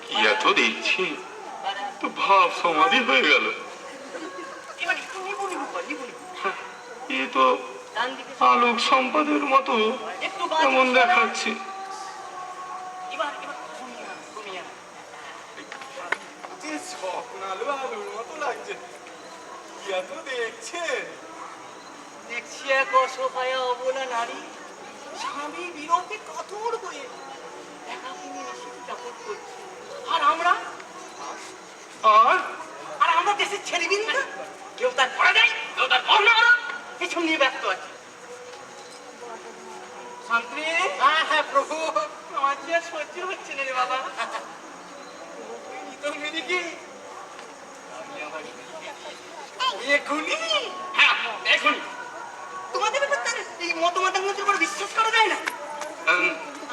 কি এত দেখছি তো ভাব সমাধি হয়ে গেল। এ তো আলোক সম্পদের মতো এমন দেখাচ্ছে। স্বপ্নালু আলুর মতো লাগছে। কি এত দেখছেন? দেখছি এক অসহায় অবলা নারী স্বামী বিরহে কাতর হয়ে একাকিনী নিশীথে যাপন করছে। আর আমরা আর আমরা দেশের ছেলেবিন্দু কেউ তার পড়া যায়, কেউ তার বর্ণনা করা এসব নিয়ে ব্যস্ত আছে। শান্তি, হ্যাঁ হ্যাঁ প্রভু, আমার যে আর সহ্য হচ্ছে না রে বাবা। কি এখনই? হ্যাঁ এখনই। তোমাদের এই মতামতের উপর বিশ্বাস করা যায় না।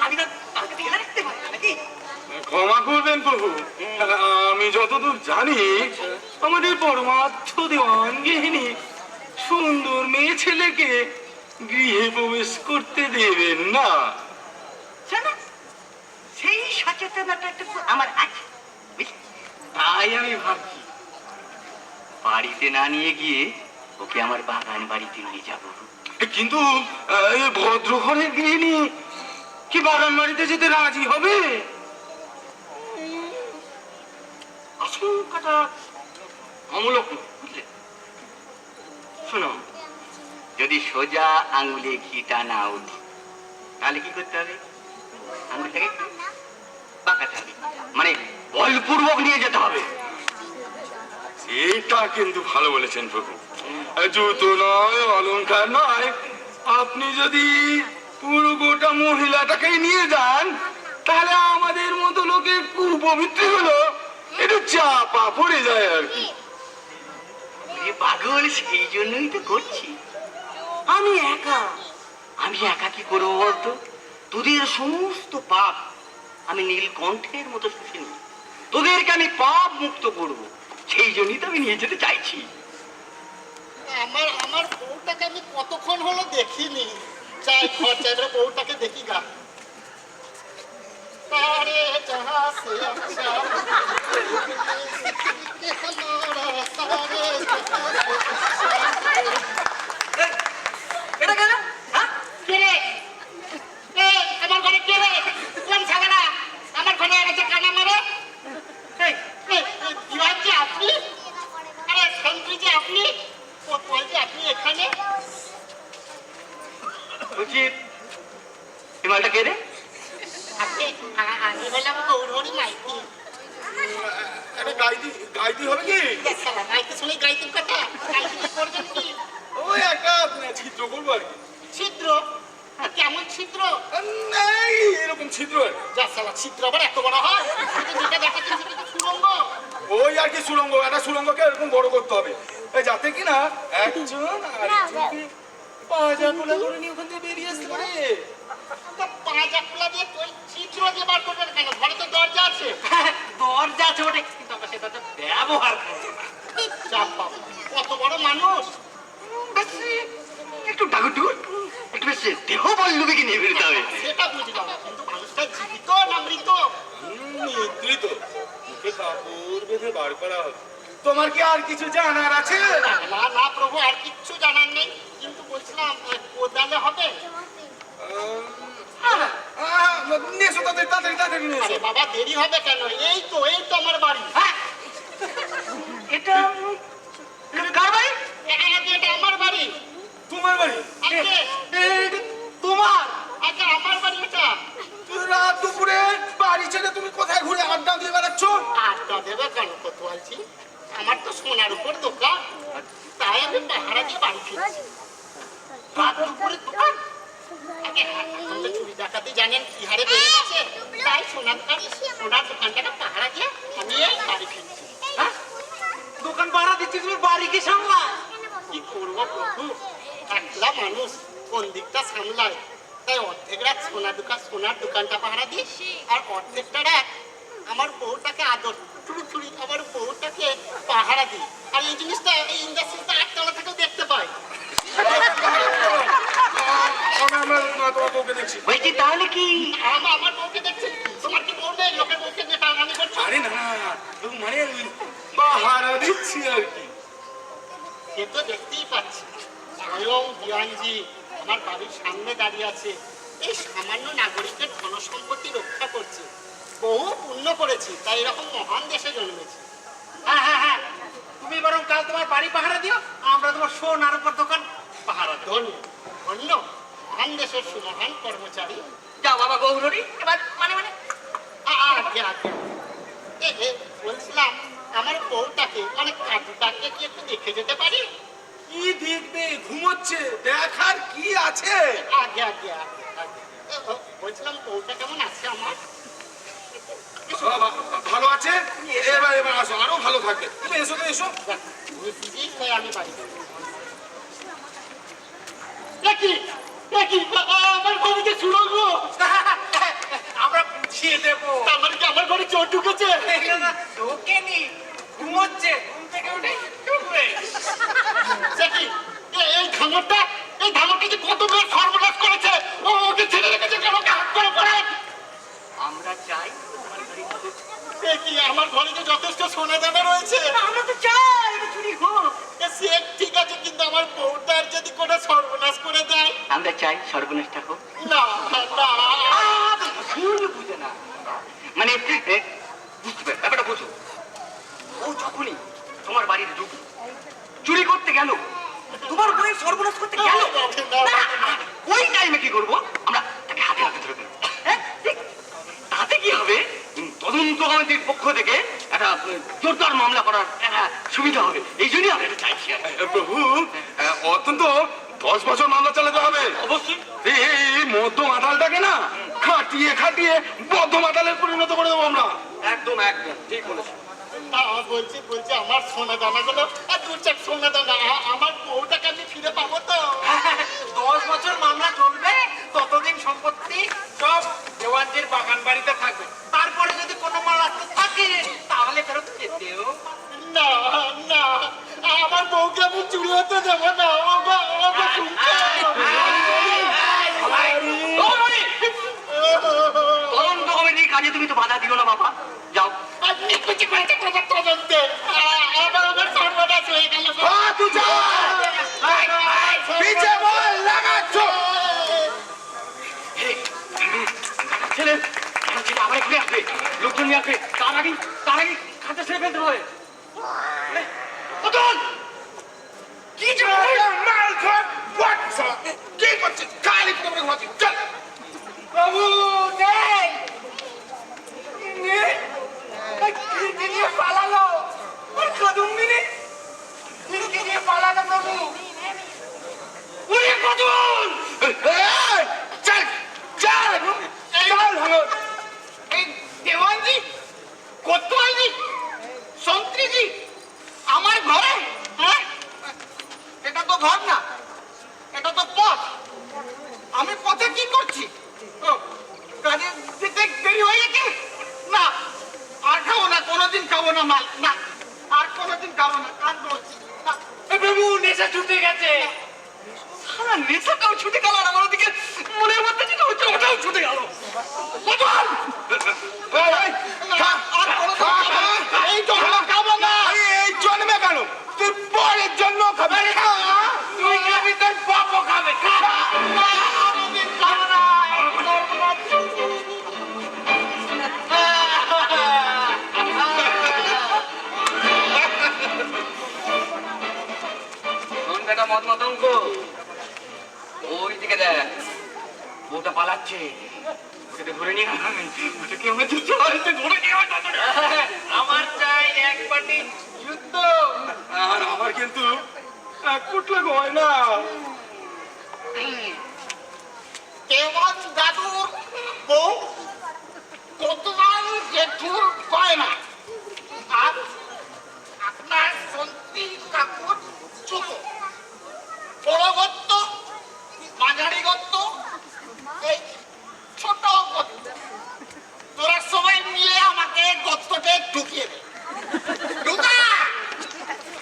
আমি না তাকে ঢেলে রাখতে পারি নাকি? ক্ষমা করবেন প্রভু, আমি যতদূর জানি আমাদের পরমার্থ দেওয়ান গৃহিণী সুন্দর মেয়ে ছেলেকে গৃহে প্রবেশ করতে দেবেন না। সেই সচেতনতা একটু আমার আছে, তাই আমি ভাবছি বাড়িতে না নিয়ে গিয়ে ওকে আমার বাগান বাড়িতে নিয়ে যাবো। কিন্তু এই ভদ্র ঘরের গৃহিণী কি বাগান বাড়িতে যেতে রাজি হবে? আশঙ্কাটা অমূলক বুঝলে। শোনো, যদি সোজা আঙুলে ঘিটা না উঠে তাহলে কি করতে হবে? আঙুলটাকে বাঁকাতে হবে, মানে বলপূর্বক নিয়ে যেতে হবে। এটা কিন্তু ভালো বলেছেন প্রভু। জুতো নয়, অলংকার নয়, আপনি যদি পুরো গোটা মহিলাটাকেই নিয়ে যান তাহলে আমাদের মতো লোকের কুপবিত্র হলো একটু চাপা পড়ে যায় আর কি। পাগল, সেই জন্যই তো করছি। আমি একা কি করবো বলতো? তোদের সমস্ত পাপ আমি নীলকণ্ঠের মতো শুষে নিই, তোদেরকে আমি পাপ মুক্ত করবো, সেই জন্যই তো আমি নিয়ে যেতে চাইছি। আমার বউটাকে আমি কতক্ষণ হলো দেখিনি। চাই ঘর চাইবে বউটাকে দেখি গা। তারে যাহা সে আচ্ছা এটা কেন? কে রে? আমার ঘরে কে রে? কোন ছাগলা আমার ঘরে এনেছে কানা মারে? আপনি? আরে সন্ত্রী যে আপনি? আপনি এখানে? বলছি এই মালটা কে রে? আমি হলাম গৌরহরি মাইতি। একটা গাইতি হবে কি? গাইতে শুনে গাইতির কথা। গাইতে করবেন কি? ওই একটা ছিদ্র করবো আর কি। ছিদ্র? কেমন ছিদ্র? এরকম ছিদ্র। যা সালা, ছিদ্র আবার এত বড় হয়? যেটা দেখাচ্ছেন সেটা তো সুড়ঙ্গ। ওই আর কি সুড়ঙ্গ, একটা সুড়ঙ্গকে এরকম বড় করতে হবে যাতে কিনা একজন আরেকজনকে পাজা কোলা করে নিয়ে ওখান থেকে বেরিয়ে আসতে পারে। পাজা খোলা দিয়ে তুই ছিদ্র দিয়ে বার করবেন কেন? ঘরে তো দরজা আছে। দরজা আছে ওটা, কিন্তু আমরা সেটা তো ব্যবহার করবো না। চাপ বাবা, কত বড় মানুষ। একটু ডাকুটুকুর, একটু বেশ দেহ বল্লভীকে নিয়ে ফিরতে হবে। সেটা বুঝলাম, কিন্তু মানুষটা জীবিত না মৃত? নিদ্রিত, মুখে কাপড় বেঁধে বার করা হবে। তোমার কি আর কিছু জানার আছে? না না প্রভু, আর কিচ্ছু জানার নেই, কিন্তু বলছিলাম কোদালে হবে? আরে বাবা, দেরি হবে কেন? এই তো আমার বাড়ি। এটা কার বাড়ি? এটা আমার বাড়ি। তোমার বাড়ি? তোমার? আচ্ছা, আমার বাড়ি এটা। রাত দুপুরে বাড়ি ছেড়ে তুমি কোথায় ঘুরে আড্ডা দিয়ে বেড়াচ্ছ? আড্ডা দেবে কেন বলছি? আমার তো সোনার উপর দোকান, তাই আমি পাহারা দিয়ে বাড়ি ফিরছি। রাত দুপুরে দোকান? এখন তো চুরি ডাকাতি জানেন কি হারে বেড়ে গেছে, তাই সোনার দোকানটাকে পাহারা দিয়ে আমি এই বাড়ি ফিরছি। দোকান পাহারা দিচ্ছিস, তুমি বাড়ি কি সামলায়? কি করবো প্রভু, একলা মানুষ কোন দিকটা সামলায়, তাই অর্ধেক রাত সোনার দোকানটা পাহারা দিই, আর অর্ধেকটা রাত আমার বউটাকে আদর চুরি আমার বউটাকে পাহারা দিই। আর এই জিনিসটা এই ইন্ডাস্ট্রিটা একতলা থেকেও দেখতে পাই। তোমার বউকে দেখছি। বলছি তাহলে কি আমার বউকে দেখছেন? তোমার কি বউ নেই? লোকের বউকে মানে পাহারা দিচ্ছি আর কি। সে তো দেখতেই পাচ্ছি স্বয়ং দিওয়ানজি আমার বাড়ির সামনে দাঁড়িয়ে আছে, এই সামান্য নাগরিকের ধন সম্পত্তি রক্ষা করছে। বহু পুণ্য করেছি, তাই এরকম মহান দেশে জন্মেছি। হ্যাঁ হ্যাঁ হ্যাঁ, তুমি বরং কাল তোমার বাড়ি পাহারা দিও, আমরা তোমার সোনার উপর দোকান পাহারা দেবো। ধন্য ধন্য মহান দেশের সুমহান কর্মচারী। যাও বাবা গৌরী, এবার মানে মানে আগে আগে বলছিলাম আমার বউটাকে মানে কাজুটাকে কি একটু দেখে যেতে পারি? কি দেখবে, ঘুমোচ্ছে, দেখার কি আছে? আগে আগে আগে আগে বলছিলাম বউটা কেমন আছে আমার? ভালো আছে। এবার এবার আসো, আরো ভালো থাকবে। তুমি এসো তো, এসো। বুঝলি তাই আমি বাড়ি যাবো। দেখি দেখি আমার বাড়িতে সুড়ঙ্গ, আমরা বুঝিয়ে দেবো। তার মানে কি আমার ঘরে চোর ঢুকেছে? ঢোকেনি, ঘুমোচ্ছে, ঘুম থেকে উঠে ঢুকবে। দেখি এই ধামরটা যে কত মেয়ের সর্বনাশ করেছে, ও ওকে ছেড়ে রেখেছে কেন? হাত করে পড়েন। আমরা চাই দেখি আমার ঘরে যে যথেষ্ট সোনা দানা রয়েছে, আমরা তো চাই এটা চুরি হোক। সে ঠিক আছে, কিন্তু আমার বউটার যদি কোনো সর্বনাশ করে দেয়? আমরা চাই সর্বনাশটা হোক। না না শুনে বুঝে না মানে বুঝতে পারে ব্যাপারটা বুঝো। ও যখনই তোমার বাড়ির ঢুকলো, চুরি করতে গেল, তোমার বইয়ের সর্বনাশ করতে গেল, ওই টাইমে কি করবো আমরা? তাকে হাতে হাতে ধরে ফেলবো। হ্যাঁ, ঠিক। তাতে কি হবে? তদন্ত কমিটির পক্ষ থেকে একটা জোরদার মামলা করার একটা সুবিধা হবে। এই জন্যই আমরা এটা চাইছি। প্রভু, অত্যন্ত 10 বছর মামলা চালাতে হবে। অবশ্যই এই মধ্য মাতালটাকে না খাটিয়ে খাটিয়ে বদ্ধ মাতালের পরিণত করে দেবো আমরা। একদম একদম ঠিক বলেছো। না বলছি আমার সোনা দানাগুলো আর দু চার সোনা দানা আমার বউটাকে আমি ফিরে পাবো তো? 10 বছর মামলা চলবে, ততদিন সম্পত্তি সব দেওয়ানজির বাগান বাড়িতে থাকবে। তারপরে যদি কোনো মাল আসতে থাকে তাহলে ফেরত যেতেও। না না আমার বউকে আমি চুরি হতে দেবো না। তদন্ত কমিটির কাজে তুমি তো বাধা দিও না বাবা, যাও। আপনি কিছু করতে খবর তদন্তে আমার সর্বনাশ হয়ে গেল। পিছে বল, লাগাচ্ছ। ছেলে ছেলে আবার ঘুরে আসবে, লোকজন নিয়ে আসবে, তার আগে খাতে ছেড়ে ফেলতে হবে। অতুল! কি যে মাল খাট, কি করছিস? খালি তুমি ঘুমাচ্ছিস। চল প্রভু নেই, নেই, খিড়কি দিয়ে পালালো, কদম্বিনী খিড়কি দিয়ে পালালো প্রভু। ওরে অতুল! এই, চল চল চল ভালো। এই দেওয়ানজি, কোতোয়ালজি, সন্ত্রীজি আমার ঘরে, হ্যাঁ? এটা তো ঘর না, এটা তো পথ। আমি পথে কি করছি? ও, কাজে যেতে দেরি হয়ে গেছে? না, আর খাবো না, কোনোদিন খাবো না মাল, না, আর কোনোদিন খাবো না, কান ধরছি না। এ প্রভু, নেশা ছুটে গেছে। সারা নেশাটাও ছুটে গেল, আর আমার ওদিকে মনের মধ্যে যেটা হচ্ছে ওটাও ছুটে গেল। অতুল! এই, খা, খা, খা। এই জন্য খাবো না। এই জন্মে কেন? তুই পরের জন্ম খাবি। খা। তুই খাবি, তোর বাপও খাবে, খা। না, কোনোদিন খাবো না, এই সর্বনাশ। শোন বেটা মদ মাতঙ্গ, ওই দিকে দেখ, বউটা পালাচ্ছে, ওটাকে ধরে নিয়ে ওটাকে আমরা ধরে নিয়ে আমার চাই এক পাটি যুদ্ধ। আর আমার কিন্তু এক পুটলা গয়না। দেওয়ান দাদুর বউ কোতোয়াল জেঠুর গয়না আর আপনার সন্তী কাকুর জুতো। বড় গর্ত, মাঝারি গর্ত, এই ছোট গর্ত, তোরা সবাই মিলে আমাকে গর্ততে ঢুকিয়ে দে। ঢুকা,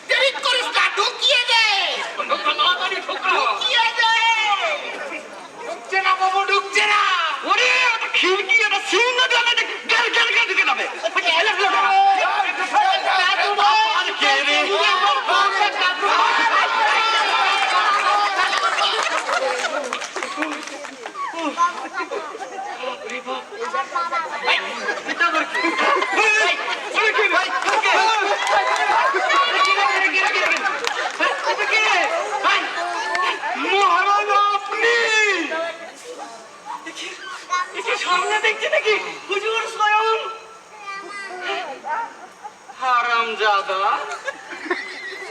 দেরি করিস না, ঢুকিয়ে দে। তাড়াতাড়ি ঠোকা। আবার কি? আরে কে রে? মহারাজ আপনি সামনে দেখছি নাকি হুজুর স্বয়ং হারামজাদা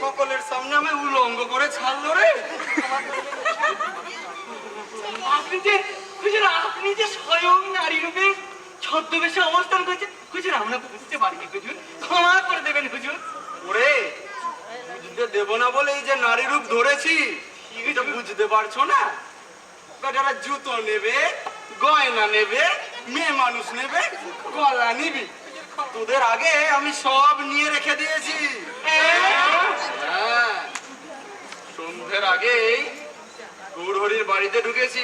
সকলের সামনে আমি উলঙ্গ করে ছাড়লো রে। আপনি যে স্বয়ং নারী রূপে ছদ্মবেশে অবস্থান করছেন হুজুর, আমরা বুঝতে পারিনি হুজুর, ক্ষমা করে দেবেন হুজুর। ওরে বুঝতে দেব না বলে এই যে নারী রূপ ধরেছি, এটা বুঝতে পারছো না? যারা জুতো নেবে, গয়না নেবে, মেয়ে মানুষ নেবে, গলা নিবি, তোদের আগে আমি সব নিয়ে রেখে দিয়েছি। হ্যাঁ, সন্ধ্যের আগেই গৌরহরির বাড়িতে ঢুকেছি,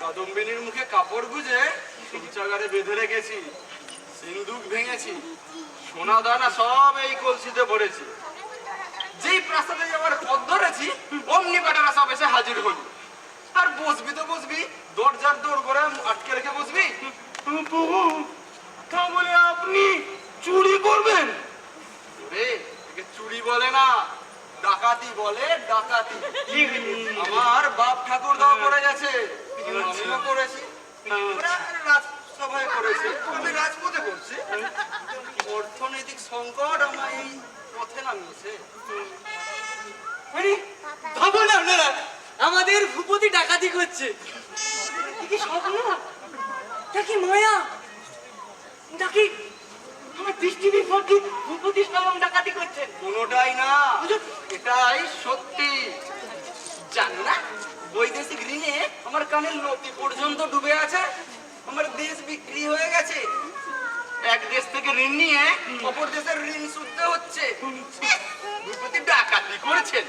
কাদম্বিনীর মুখে কাপড় গুজে শৌচাগারে বেঁধে রেখেছি, সিন্দুক ভেঙেছি, সোনা দানা সব এই কলসিতে ভরেছি। যেই প্রাসাদে যাওয়ার পথ ধরেছি অমনি বেটারা সব এসে হাজির হল। আর বসবি তো বসবি, দরজার দৌড় করে আটকে রেখে বসবি। প্রভু, তা বলে আপনি চুরি করবেন? ওরে, একে চুরি বলে না, ডাকাতি বলে, ডাকাতি। আমার বাপ ঠাকুর দাও করে গেছে, আমিও করেছি, ওরা রাজসভায় করেছে, আমি রাজপথে করছি। অর্থনৈতিক সংকট আমার এই পথে নামিয়েছে। ভাবুন আপনারা, আমাদের ভূপতি ডাকাতি করছে। কি স্বপ্ন নাকি মায়া নাকি আমার দৃষ্টি বিপত্তি ভূপতি স্বয়ং ডাকাতি করছেন? কোনোটাই না, এটাই সত্যি। জানো না, বৈদেশিক ঋণে আমার কানের লতি পর্যন্ত ডুবে আছে। আমার দেশ বিক্রি হয়ে গেছে, এক দেশ থেকে ঋণ নিয়ে অপর দেশের ঋণ শুধতে হচ্ছে। ভূপতি ডাকাতি করেছেন।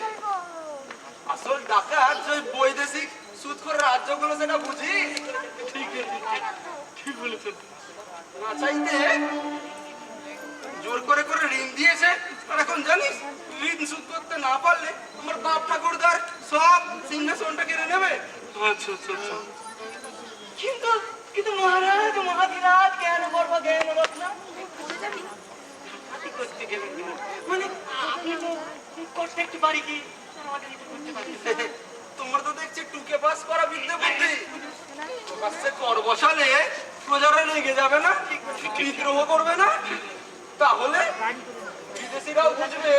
আসল ডাকাত যে বৈদেশিক সুদখোর রাজ্যগুলো, সেটা বুঝি। ঠিক বলেছেন। না চাইতে জোর করে করে ঋণ দিয়েছে, আর এখন জানিস ঋণ শোধ করতে না পারলে আমার বাপ ঠাকুরদার সব সিংহাসনটা কেড়ে নেবে। আচ্ছা আচ্ছা আচ্ছা। কিন্তু কিন্তু মহারাজ মহাধীরাজ জ্ঞান গর্ব জ্ঞান রত্ন ডাকাতি করতে গেলেন মানে আপনি তো করতে একটু বাড়ি কি আমাদের কিছু করতে পারবেন? তোমার তো দেখছি টুকে পাস করা বিদ্যে বুদ্ধি। প্রকাশ্যে কর বসালে প্রজারা লেগে যাবে না, বিদ্রোহ করবে না, তাহলে বিদেশিরাও বুঝবে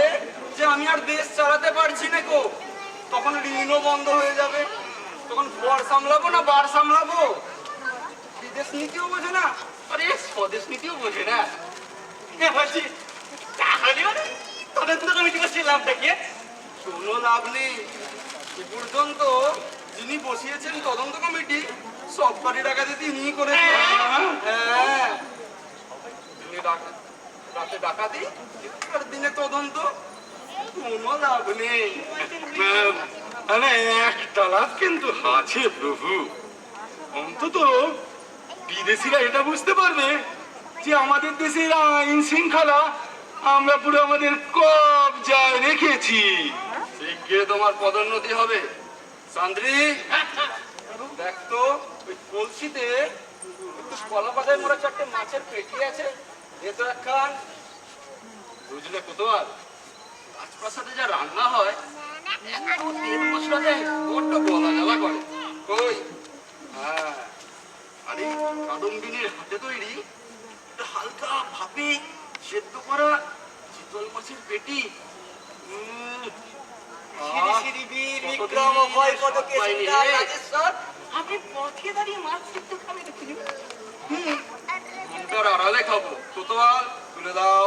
যে আমি আর দেশ চালাতে পারছি না গো। তখন ঋণও বন্ধ হয়ে যাবে, তখন ঘর সামলাবো না বার সামলাবো। বিদেশ নীতিও বোঝে না, আরে স্বদেশ নীতিও বোঝে না। বলছি তাহলে তদন্ত কমিটি করছে লাভটা কি? কোনো লাভ নেই। এ পর্যন্ত যিনি বসিয়েছেন তদন্ত কমিটি, সব কটি ডাকাতি তিনিই করেছেন। হ্যাঁ, দিনে রাতে ডাকাতি আর দিনে তদন্ত, কোনো লাভ নেই। মানে একটা লাভ কিন্তু আছে প্রভু, অন্তত বিদেশিরা এটা বুঝতে পারবে যে আমাদের দেশের আইন শৃঙ্খলা আমরা পুরো আমাদের কবজায় রেখেছি। শিগগিরই তোমার পদোন্নতি হবে। সান্দ্রি, দেখ তো ওই কলসিতে একটু কলা পাতায় মোড়া চারটে মাছের পেটি আছে, এ তো একখান। বুঝলে কোতোয়াল, রাজপ্রাসাদে যা রান্না হয় এত তেল মশলা দেয়, বড্ড গলা জ্বালা করে। কই, হ্যাঁ, আরে কাদম্বিনীর হাতে তৈরি হালকা ভাপে সেদ্ধ করা চিতল মাছের পেটি। আপনি পথে দাঁড়িয়ে মাছ সিদ্ধ খাবেন? ঘন্টার আড়ালে খাবো। কোতোয়াল তুলে দাও।